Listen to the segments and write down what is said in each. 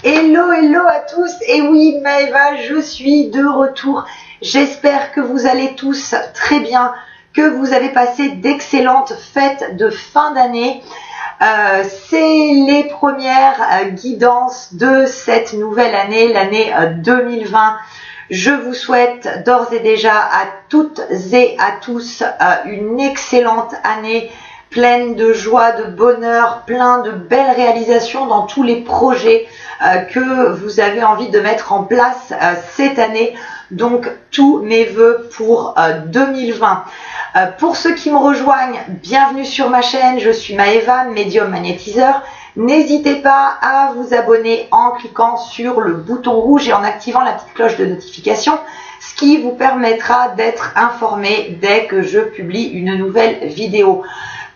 Hello, hello à tous. Et oui, Maëva, je suis de retour. J'espère que vous allez tous très bien, que vous avez passé d'excellentes fêtes de fin d'année. C'est les premières guidances de cette nouvelle année, l'année 2020. Je vous souhaite d'ores et déjà à toutes et à tous une excellente année, pleine de joie, de bonheur, plein de belles réalisations dans tous les projets que vous avez envie de mettre en place cette année. Donc tous mes vœux pour 2020. Pour ceux qui me rejoignent, bienvenue sur ma chaîne, je suis Maëva, médium magnétiseur. N'hésitez pas à vous abonner en cliquant sur le bouton rouge et en activant la petite cloche de notification, ce qui vous permettra d'être informé dès que je publie une nouvelle vidéo.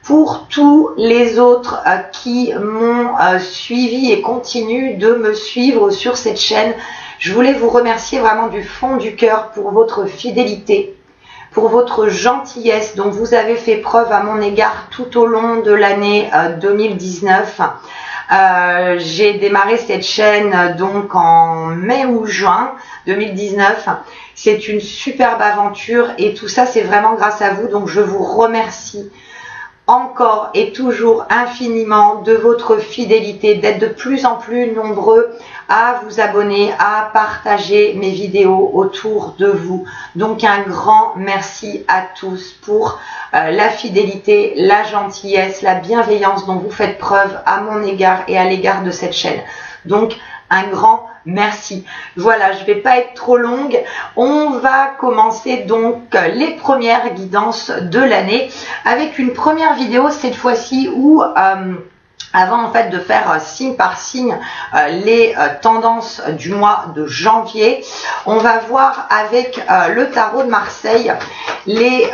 Pour tous les autres qui m'ont suivi et continuent de me suivre sur cette chaîne, je voulais vous remercier vraiment du fond du cœur pour votre fidélité, pour votre gentillesse dont vous avez fait preuve à mon égard tout au long de l'année 2019. J'ai démarré cette chaîne donc en mai ou juin 2019. C'est une superbe aventure et tout ça c'est vraiment grâce à vous, donc je vous remercie encore et toujours infiniment de votre fidélité, d'être de plus en plus nombreux à vous abonner, à partager mes vidéos autour de vous. Donc un grand merci à tous pour la fidélité, la gentillesse, la bienveillance dont vous faites preuve à mon égard et à l'égard de cette chaîne. Donc un grand merci. Voilà, je ne vais pas être trop longue. On va commencer donc les premières guidances de l'année avec une première vidéo cette fois-ci où avant en fait de faire signe par signe les tendances du mois de janvier, on va voir avec le tarot de Marseille les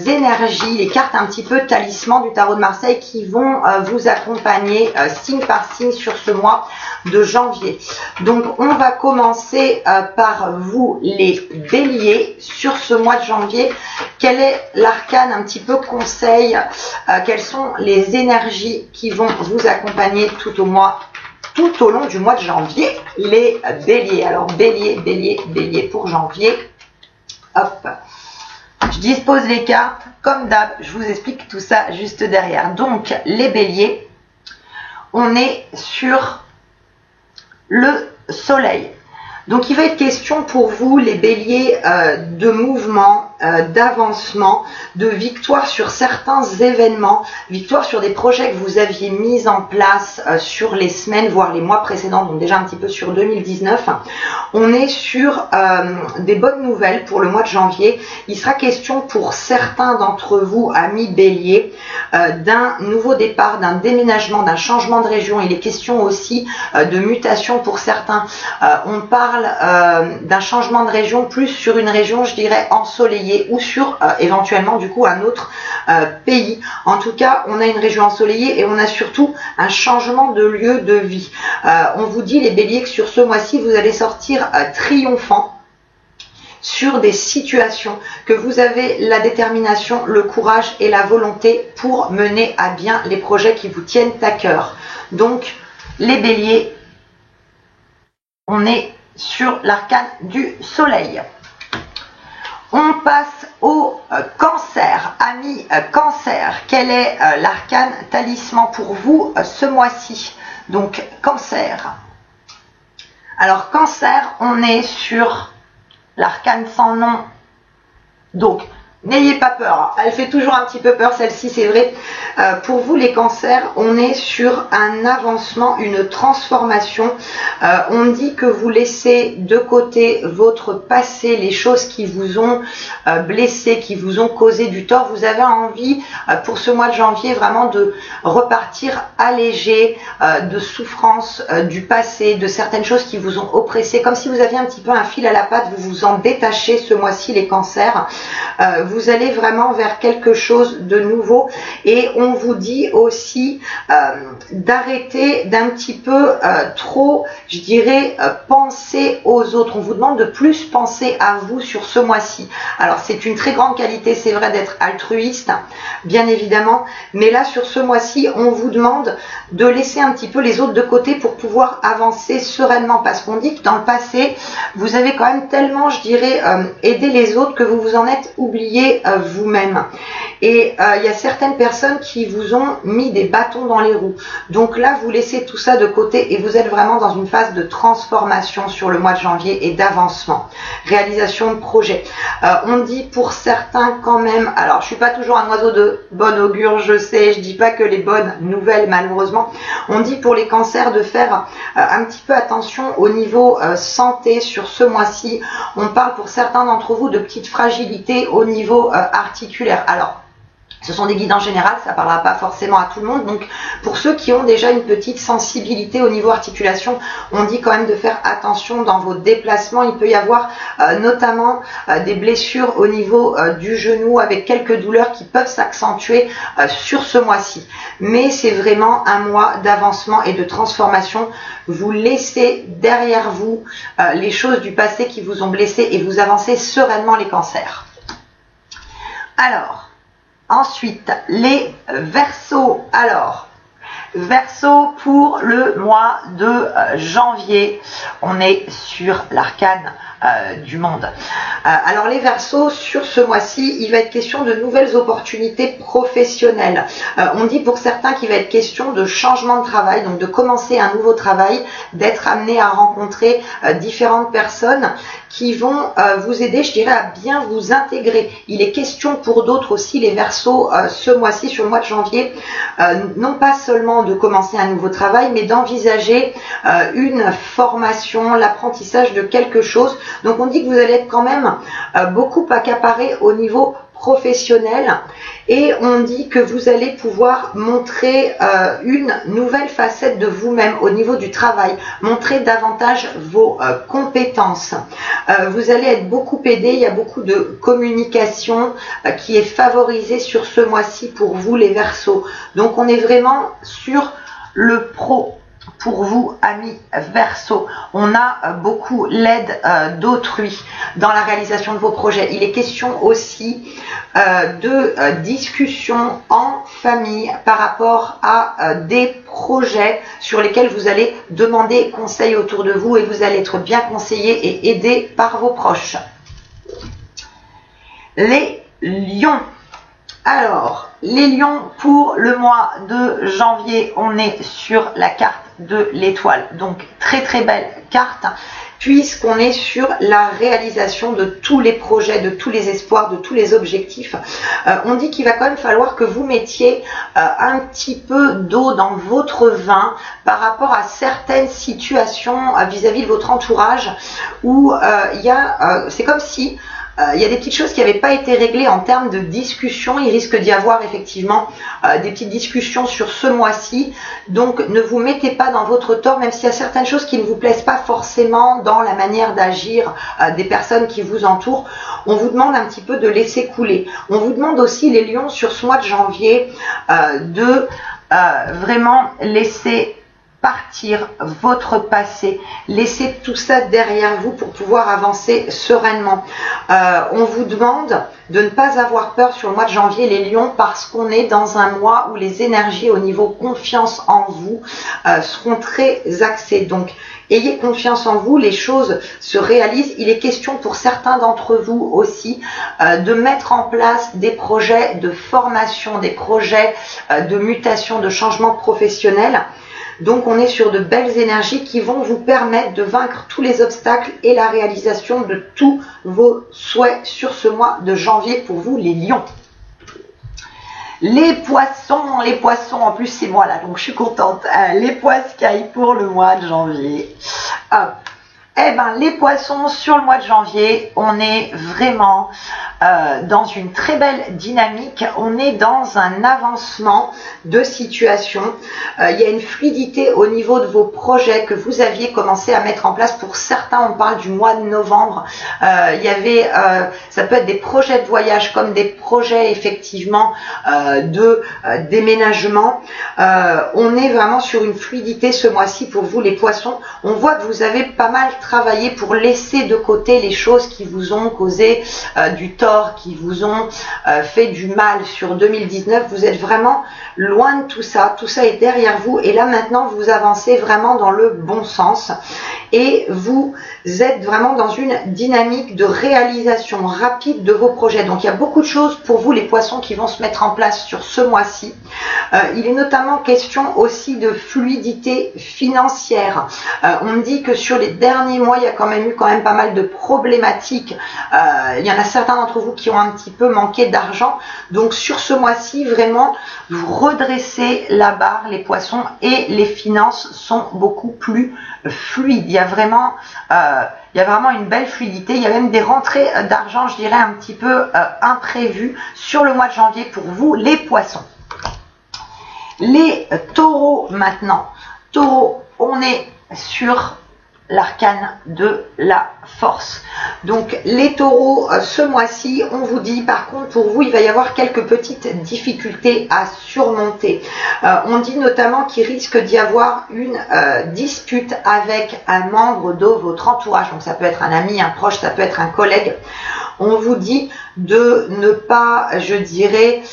énergies, les cartes un petit peu talisman du tarot de Marseille qui vont vous accompagner signe par signe sur ce mois de janvier. Donc on va commencer par vous les béliers sur ce mois de janvier. Quel est l'arcane un petit peu conseil, quelles sont les énergies qui vont vous accompagner tout au long du mois de janvier, les béliers. Alors bélier pour janvier. Hop, je dispose les cartes comme d'hab, je vous explique tout ça juste derrière. Donc les béliers, on est sur le soleil. Donc il va être question pour vous les béliers de mouvement, d'avancement, de victoire sur certains événements, victoire sur des projets que vous aviez mis en place sur les semaines, voire les mois précédents, donc déjà un petit peu sur 2019. On est sur des bonnes nouvelles pour le mois de janvier. Il sera question pour certains d'entre vous, amis béliers, d'un nouveau départ, d'un déménagement, d'un changement de région. Il est question aussi de mutation pour certains. On parle d'un changement de région plus sur une région, je dirais, ensoleillée ou sur éventuellement du coup un autre pays. En tout cas, on a une région ensoleillée et on a surtout un changement de lieu de vie. On vous dit les béliers que sur ce mois-ci, vous allez sortir triomphant sur des situations, que vous avez la détermination, le courage et la volonté pour mener à bien les projets qui vous tiennent à cœur. Donc, les béliers, on est sur l'arcane du soleil. On passe au cancer. Amis cancer, quel est l'arcane talisman pour vous ce mois-ci? Donc cancer. Alors cancer, on est sur l'arcane sans nom. Donc n'ayez pas peur, elle fait toujours un petit peu peur celle-ci, c'est vrai. Pour vous les cancers, on est sur un avancement, une transformation. On dit que vous laissez de côté votre passé, les choses qui vous ont blessé, qui vous ont causé du tort. Vous avez envie pour ce mois de janvier vraiment de repartir allégé de souffrance du passé, de certaines choses qui vous ont oppressé, comme si vous aviez un petit peu un fil à la patte. Vous vous en détachez ce mois-ci les cancers. Vous vous allez vraiment vers quelque chose de nouveau et on vous dit aussi d'arrêter d'un petit peu trop, je dirais, penser aux autres. On vous demande de plus penser à vous sur ce mois-ci. Alors c'est une très grande qualité, c'est vrai, d'être altruiste, bien évidemment, mais là sur ce mois-ci, on vous demande de laisser un petit peu les autres de côté pour pouvoir avancer sereinement, parce qu'on dit que dans le passé, vous avez quand même tellement, je dirais, aidé les autres que vous vous en êtes oublié vous-même. Et il y a certaines personnes qui vous ont mis des bâtons dans les roues. Donc là, vous laissez tout ça de côté et vous êtes vraiment dans une phase de transformation sur le mois de janvier et d'avancement. Réalisation de projet. On dit pour certains quand même, alors je suis pas toujours un oiseau de bon augure, je sais, je dis pas que les bonnes nouvelles malheureusement. On dit pour les cancers de faire un petit peu attention au niveau santé sur ce mois-ci. On parle pour certains d'entre vous de petites fragilités au niveau articulaire. Alors, ce sont des guides en général, ça ne parlera pas forcément à tout le monde. Donc, pour ceux qui ont déjà une petite sensibilité au niveau articulation, on dit quand même de faire attention dans vos déplacements. Il peut y avoir notamment des blessures au niveau du genou avec quelques douleurs qui peuvent s'accentuer sur ce mois-ci. Mais c'est vraiment un mois d'avancement et de transformation. Vous laissez derrière vous les choses du passé qui vous ont blessé et vous avancez sereinement les cancers. Alors, ensuite, les Verseaux. Alors, Verseaux pour le mois de janvier. On est sur l'arcane du monde. Alors les Verseaux, sur ce mois-ci, il va être question de nouvelles opportunités professionnelles. On dit pour certains qu'il va être question de changement de travail, donc de commencer un nouveau travail, d'être amené à rencontrer différentes personnes qui vont vous aider, je dirais, à bien vous intégrer. Il est question pour d'autres aussi, les Verseaux, ce mois-ci, sur le mois de janvier, non pas seulement de commencer un nouveau travail, mais d'envisager une formation, l'apprentissage de quelque chose. Donc on dit que vous allez être quand même beaucoup accaparé au niveau professionnel et on dit que vous allez pouvoir montrer une nouvelle facette de vous-même au niveau du travail, montrer davantage vos compétences. Vous allez être beaucoup aidé, il y a beaucoup de communication qui est favorisée sur ce mois-ci pour vous les Verseaux. Donc on est vraiment sur le pro. Pour vous, amis Verseaux, on a beaucoup l'aide d'autrui dans la réalisation de vos projets. Il est question aussi de discussions en famille par rapport à des projets sur lesquels vous allez demander conseil autour de vous et vous allez être bien conseillé et aidé par vos proches. Les Lions. Alors, les Lions, pour le mois de janvier, on est sur la carte de l'étoile. Donc, très très belle carte, puisqu'on est sur la réalisation de tous les projets, de tous les espoirs, de tous les objectifs. On dit qu'il va quand même falloir que vous mettiez un petit peu d'eau dans votre vin par rapport à certaines situations vis-à-vis de votre entourage où c'est comme si il y a des petites choses qui n'avaient pas été réglées en termes de discussion. Il risque d'y avoir effectivement des petites discussions sur ce mois-ci. Donc ne vous mettez pas dans votre tort, même s'il y a certaines choses qui ne vous plaisent pas forcément dans la manière d'agir des personnes qui vous entourent. On vous demande un petit peu de laisser couler. On vous demande aussi, les Lions, sur ce mois de janvier, de vraiment laisser partir votre passé, laissez tout ça derrière vous pour pouvoir avancer sereinement. On vous demande de ne pas avoir peur sur le mois de janvier, les Lions, parce qu'on est dans un mois où les énergies au niveau confiance en vous seront très axées. Donc, ayez confiance en vous, les choses se réalisent. Il est question pour certains d'entre vous aussi de mettre en place des projets de formation, des projets de mutation, de changement professionnel. Donc on est sur de belles énergies qui vont vous permettre de vaincre tous les obstacles et la réalisation de tous vos souhaits sur ce mois de janvier pour vous les Lions. Les poissons, en plus c'est moi là, donc je suis contente. Les poiscailles pour le mois de janvier. Hop. Eh ben, les poissons, sur le mois de janvier, on est vraiment dans une très belle dynamique. On est dans un avancement de situation. Il y a une fluidité au niveau de vos projets que vous aviez commencé à mettre en place. Pour certains, on parle du mois de novembre. Il y avait, ça peut être des projets de voyage comme des projets effectivement de déménagement. On est vraiment sur une fluidité ce mois-ci pour vous les poissons. On voit que vous avez pas mal travaillé pour laisser de côté les choses qui vous ont causé du tort, qui vous ont fait du mal sur 2019. Vous êtes vraiment loin de tout ça est derrière vous et là maintenant vous avancez vraiment dans le bon sens et vous êtes vraiment dans une dynamique de réalisation rapide de vos projets. Donc il y a beaucoup de choses pour vous les poissons qui vont se mettre en place sur ce mois-ci. Il est notamment question aussi de fluidité financière. On me dit que sur les derniers mois il y a quand même eu pas mal de problématiques. Il y en a certains d'entre vous qui ont un petit peu manqué d'argent. Donc sur ce mois-ci vraiment vous redressez la barre les poissons et les finances sont beaucoup plus fluides. Il y a vraiment une belle fluidité. Il y a même des rentrées d'argent, je dirais, un petit peu imprévues sur le mois de janvier pour vous les poissons. Les taureaux maintenant. Taureaux, on est sur l'arcane de la force. Donc les taureaux, ce mois-ci, on vous dit par contre pour vous, il va y avoir quelques petites difficultés à surmonter. On dit notamment qu'il risque d'y avoir une dispute avec un membre de votre entourage. Donc ça peut être un ami, un proche, ça peut être un collègue. On vous dit de ne pas, je dirais,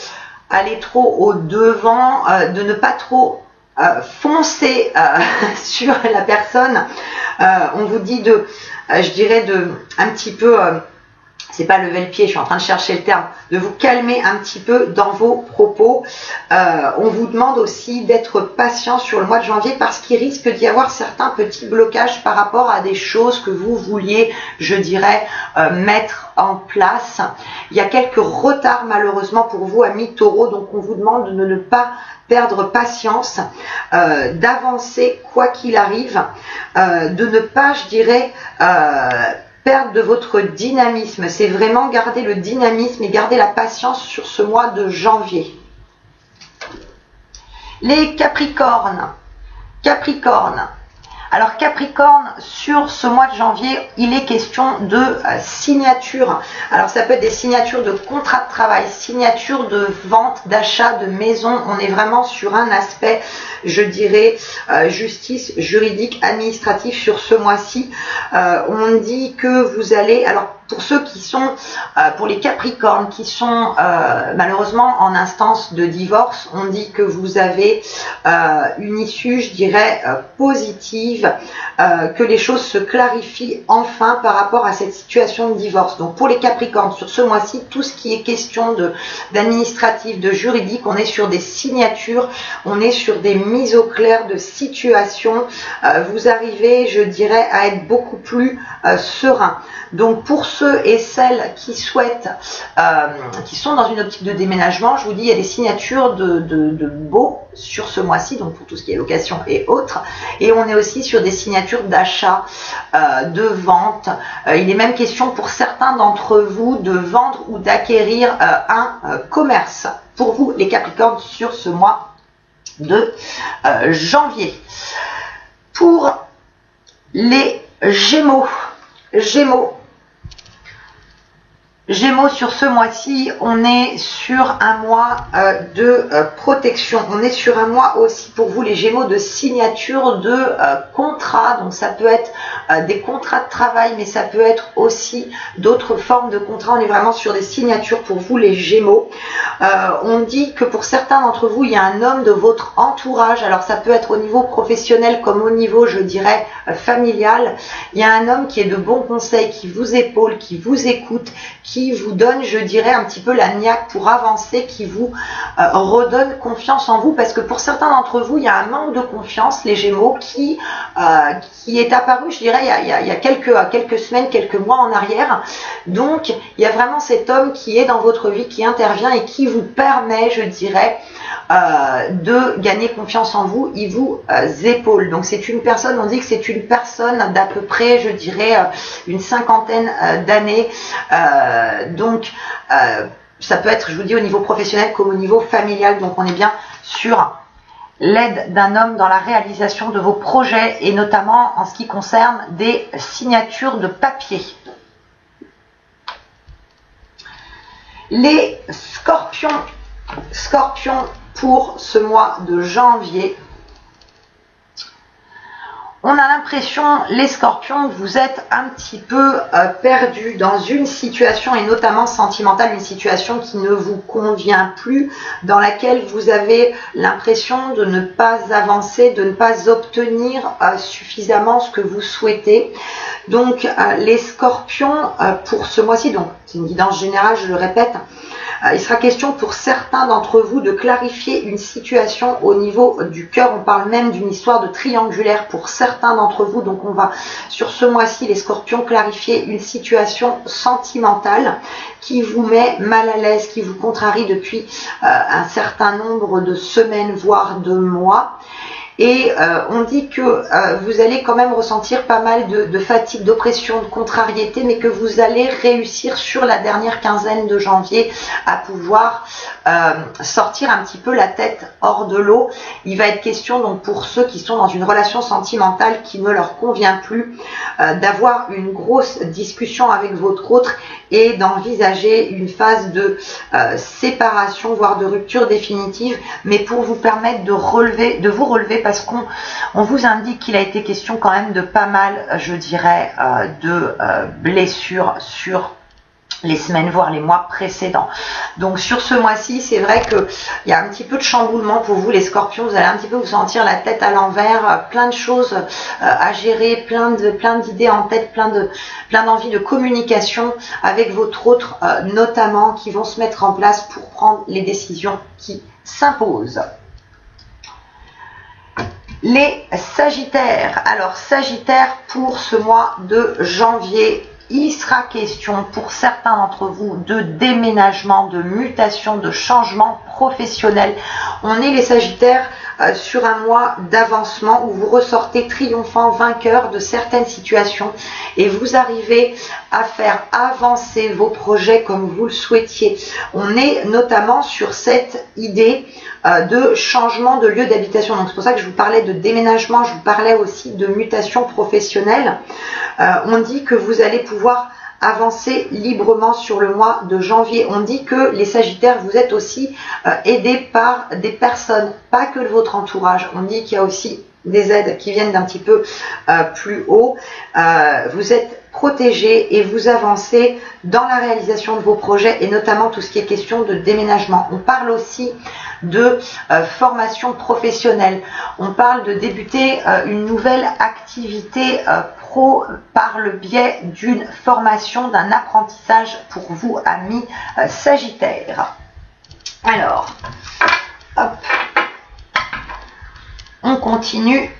aller trop au devant, de ne pas trop foncer sur la personne. On vous dit de, je dirais, de un petit peu, c'est pas lever le pied, je suis en train de chercher le terme, de vous calmer un petit peu dans vos propos. On vous demande aussi d'être patient sur le mois de janvier parce qu'il risque d'y avoir certains petits blocages par rapport à des choses que vous vouliez, je dirais, mettre en place. Il y a quelques retards malheureusement pour vous, amis taureaux, donc on vous demande de ne pas perdre patience, d'avancer quoi qu'il arrive, de ne pas, je dirais, perdre de votre dynamisme. C'est vraiment garder le dynamisme et garder la patience sur ce mois de janvier. Les Capricornes. Capricorne. Alors Capricorne, sur ce mois de janvier, il est question de signature. Alors ça peut être des signatures de contrat de travail, signature de vente, d'achat de maison. On est vraiment sur un aspect, je dirais, justice juridique, administrative sur ce mois-ci. On dit que vous allez... Alors pour ceux qui sont, pour les Capricornes qui sont malheureusement en instance de divorce, on dit que vous avez une issue, je dirais, positive, que les choses se clarifient enfin par rapport à cette situation de divorce. Donc pour les Capricornes, sur ce mois-ci, tout ce qui est question d'administratif, de juridique, on est sur des signatures, on est sur des mises au clair de situation. Vous arrivez, je dirais, à être beaucoup plus serein. Donc pour ceux et celles qui souhaitent, qui sont dans une optique de déménagement, je vous dis, il y a des signatures de baux sur ce mois-ci, donc pour tout ce qui est location et autres. Et on est aussi sur des signatures d'achat, de vente. Il est même question pour certains d'entre vous de vendre ou d'acquérir un commerce. Pour vous, les Capricornes, sur ce mois de janvier. Pour les Gémeaux. Gémeaux, sur ce mois-ci, on est sur un mois de protection. On est sur un mois aussi pour vous les Gémeaux de signature de contrats. Donc ça peut être des contrats de travail, mais ça peut être aussi d'autres formes de contrats. On est vraiment sur des signatures pour vous les Gémeaux. On dit que pour certains d'entre vous, il y a un homme de votre entourage. Alors ça peut être au niveau professionnel comme au niveau, je dirais, familial. Il y a un homme qui est de bons conseils, qui vous épaule, qui vous écoute, qui vous donne, je dirais, un petit peu la niaque pour avancer, qui vous redonne confiance en vous, parce que pour certains d'entre vous, il y a un manque de confiance, les Gémeaux, qui est apparu, je dirais, il y a quelques semaines, quelques mois en arrière. Donc, il y a vraiment cet homme qui est dans votre vie, qui intervient et qui vous permet, je dirais, de gagner confiance en vous. Il vous épaule. Donc, c'est une personne, on dit que c'est une personne d'à peu près, je dirais, une cinquantaine d'années. Donc, ça peut être, je vous dis, au niveau professionnel comme au niveau familial. Donc, on est bien sur l'aide d'un homme dans la réalisation de vos projets et notamment en ce qui concerne des signatures de papier. Les scorpions, pour ce mois de janvier, on a l'impression, les scorpions, que vous êtes un petit peu perdus dans une situation, et notamment sentimentale, une situation qui ne vous convient plus, dans laquelle vous avez l'impression de ne pas avancer, de ne pas obtenir suffisamment ce que vous souhaitez. Donc les scorpions, pour ce mois-ci, donc c'est une guidance générale, je le répète, il sera question pour certains d'entre vous de clarifier une situation au niveau du cœur. On parle même d'une histoire de triangulaire pour certains d'entre vous. Donc on va sur ce mois-ci, les scorpions, clarifier une situation sentimentale qui vous met mal à l'aise, qui vous contrarie depuis un certain nombre de semaines, voire de mois. Et on dit que vous allez quand même ressentir pas mal de fatigue, d'oppression, de contrariété, mais que vous allez réussir sur la dernière quinzaine de janvier à pouvoir sortir un petit peu la tête hors de l'eau. Il va être question, donc, pour ceux qui sont dans une relation sentimentale qui ne leur convient plus, d'avoir une grosse discussion avec votre autre et d'envisager une phase de séparation, voire de rupture définitive, mais pour vous permettre de vous relever, parce qu'on vous indique qu'il a été question quand même de pas mal, je dirais, de blessures sur les semaines, voire les mois précédents. Donc sur ce mois-ci, c'est vrai qu'il y a un petit peu de chamboulement pour vous, les scorpions. Vous allez un petit peu vous sentir la tête à l'envers, plein de choses à gérer, plein d'idées en tête, plein d'envie de communication avec votre autre, notamment, qui vont se mettre en place pour prendre les décisions qui s'imposent. Les Sagittaires. Alors Sagittaire, pour ce mois de janvier, il sera question pour certains d'entre vous de déménagement, de mutation, de changement professionnel. On est les Sagittaires sur un mois d'avancement où vous ressortez triomphant, vainqueur de certaines situations et vous arrivez à faire avancer vos projets comme vous le souhaitiez. On est notamment sur cette idée de changement de lieu d'habitation. Donc c'est pour ça que je vous parlais de déménagement, je vous parlais aussi de mutation professionnelle. On dit que vous allez pouvoir avancer librement sur le mois de janvier. On dit que les Sagittaires, vous êtes aussi aidés par des personnes, pas que de votre entourage. On dit qu'il y a aussi des aides qui viennent d'un petit peu plus haut. Vous êtes protégés et vous avancez dans la réalisation de vos projets et notamment tout ce qui est question de déménagement. On parle aussi de formation professionnelle. On parle de débuter une nouvelle activité pro par le biais d'une formation, d'un apprentissage pour vous, amis Sagittaires. Alors, hop, on continue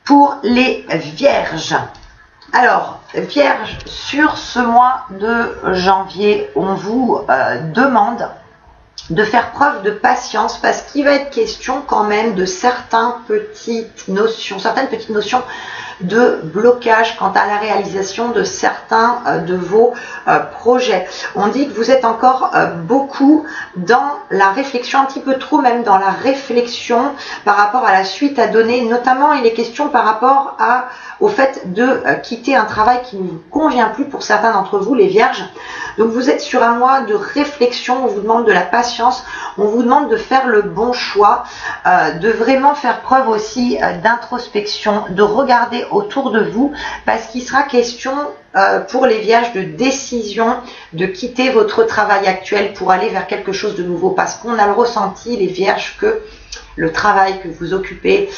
pour les Vierges. Alors, Vierges, sur ce mois de janvier, on vous demande de faire preuve de patience parce qu'il va être question quand même de certaines petites notions de blocage quant à la réalisation de certains de vos projets. On dit que vous êtes encore beaucoup dans la réflexion, un petit peu trop même dans la réflexion par rapport à la suite à donner. Notamment, il est question par rapport au fait de quitter un travail qui ne vous convient plus pour certains d'entre vous, les Vierges. Donc vous êtes sur un mois de réflexion, on vous demande de la patience, on vous demande de faire le bon choix, de vraiment faire preuve aussi d'introspection, de regarder autour de vous, parce qu'il sera question pour les Vierges de décision de quitter votre travail actuel pour aller vers quelque chose de nouveau, parce qu'on a le ressenti, les Vierges, que le travail que vous occupez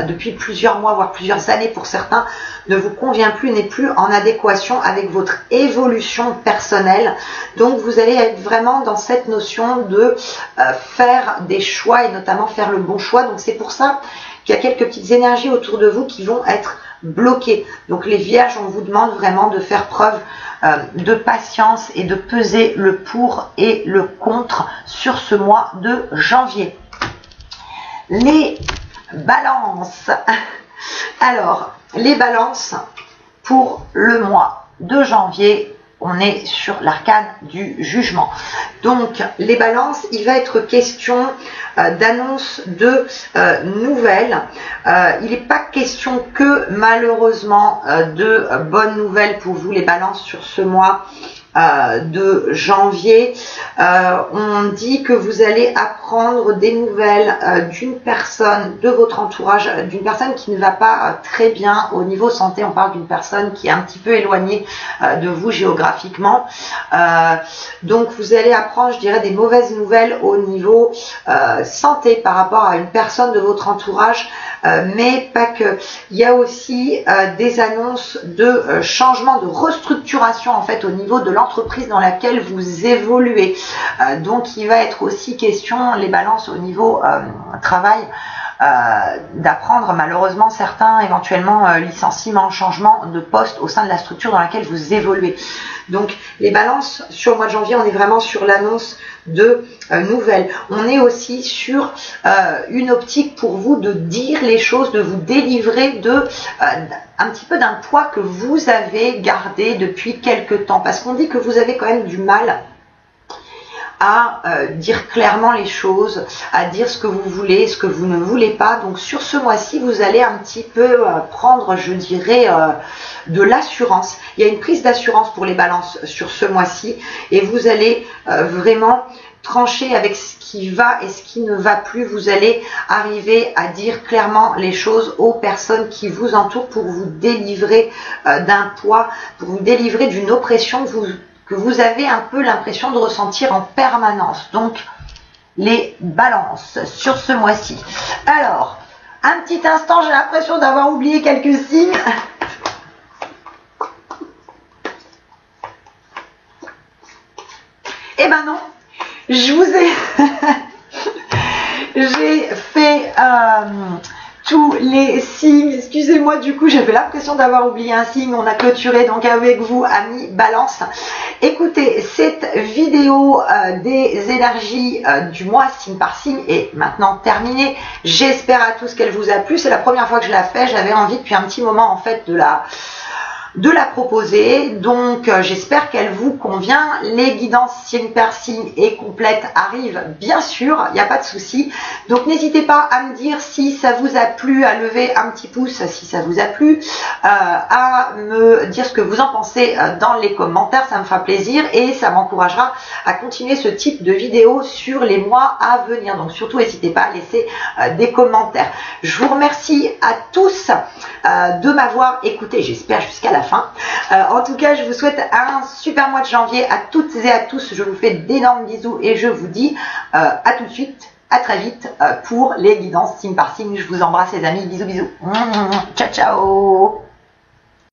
depuis plusieurs mois, voire plusieurs années pour certains, ne vous convient plus, n'est plus en adéquation avec votre évolution personnelle. Donc vous allez être vraiment dans cette notion de faire des choix et notamment faire le bon choix. Donc c'est pour ça qu'il y a quelques petites énergies autour de vous qui vont être bloquées. Donc les vierges, on vous demande vraiment de faire preuve de patience et de peser le pour et le contre sur ce mois de janvier. Les balances. Alors, les balances pour le mois de janvier, on est sur l'arcane du jugement. Donc, les balances, il va être question d'annonce de nouvelles. Il n'est pas question que, malheureusement, de bonnes nouvelles pour vous, les balances, sur ce mois de janvier. On dit que vous allez apprendre des nouvelles d'une personne de votre entourage, d'une personne qui ne va pas très bien au niveau santé. On parle d'une personne qui est un petit peu éloignée de vous géographiquement. Donc vous allez apprendre, je dirais, des mauvaises nouvelles au niveau santé par rapport à une personne de votre entourage, mais pas que. Il y a aussi des annonces de changement, de restructuration en fait au niveau de l'entreprise dans laquelle vous évoluez. Donc il va être aussi question, les balances au niveau travail, d'apprendre, malheureusement certains éventuellement licenciements, changement de poste au sein de la structure dans laquelle vous évoluez. Donc les balances sur le mois de janvier, on est vraiment sur l'annonce de nouvelles. On est aussi sur une optique pour vous de dire les choses, de vous délivrer de un petit peu d'un poids que vous avez gardé depuis quelque temps, parce qu'on dit que vous avez quand même du mal à dire clairement les choses, à dire ce que vous voulez, ce que vous ne voulez pas. Donc sur ce mois-ci, vous allez un petit peu prendre, je dirais, de l'assurance. Il y a une prise d'assurance pour les balances sur ce mois-ci et vous allez vraiment trancher avec ce qui va et ce qui ne va plus. Vous allez arriver à dire clairement les choses aux personnes qui vous entourent pour vous délivrer d'un poids, pour vous délivrer d'une oppression que vous avez un peu l'impression de ressentir en permanence. Donc, les balances sur ce mois-ci. Alors, un petit instant, j'ai l'impression d'avoir oublié quelques signes. Eh ben non, je vous ai... j'ai fait... tous les signes, excusez-moi, du coup j'avais l'impression d'avoir oublié un signe. On a clôturé donc avec vous, amis Balance. Écoutez, cette vidéo des énergies du mois signe par signe est maintenant terminée. J'espère à tous qu'elle vous a plu. C'est la première fois que je la fais. J'avais envie depuis un petit moment en fait de la proposer, donc j'espère qu'elle vous convient. Les guidances signe par signe et complètes arrivent bien sûr, il n'y a pas de souci. Donc n'hésitez pas à me dire si ça vous a plu, à lever un petit pouce si ça vous a plu, à me dire ce que vous en pensez dans les commentaires, ça me fera plaisir et ça m'encouragera à continuer ce type de vidéo sur les mois à venir. Donc surtout n'hésitez pas à laisser des commentaires. Je vous remercie à tous de m'avoir écouté, j'espère jusqu'à la fin. En tout cas, je vous souhaite un super mois de janvier à toutes et à tous. Je vous fais d'énormes bisous et je vous dis à tout de suite, à très vite pour les guidances signe par signe. Je vous embrasse les amis, bisous bisous. Ciao ciao.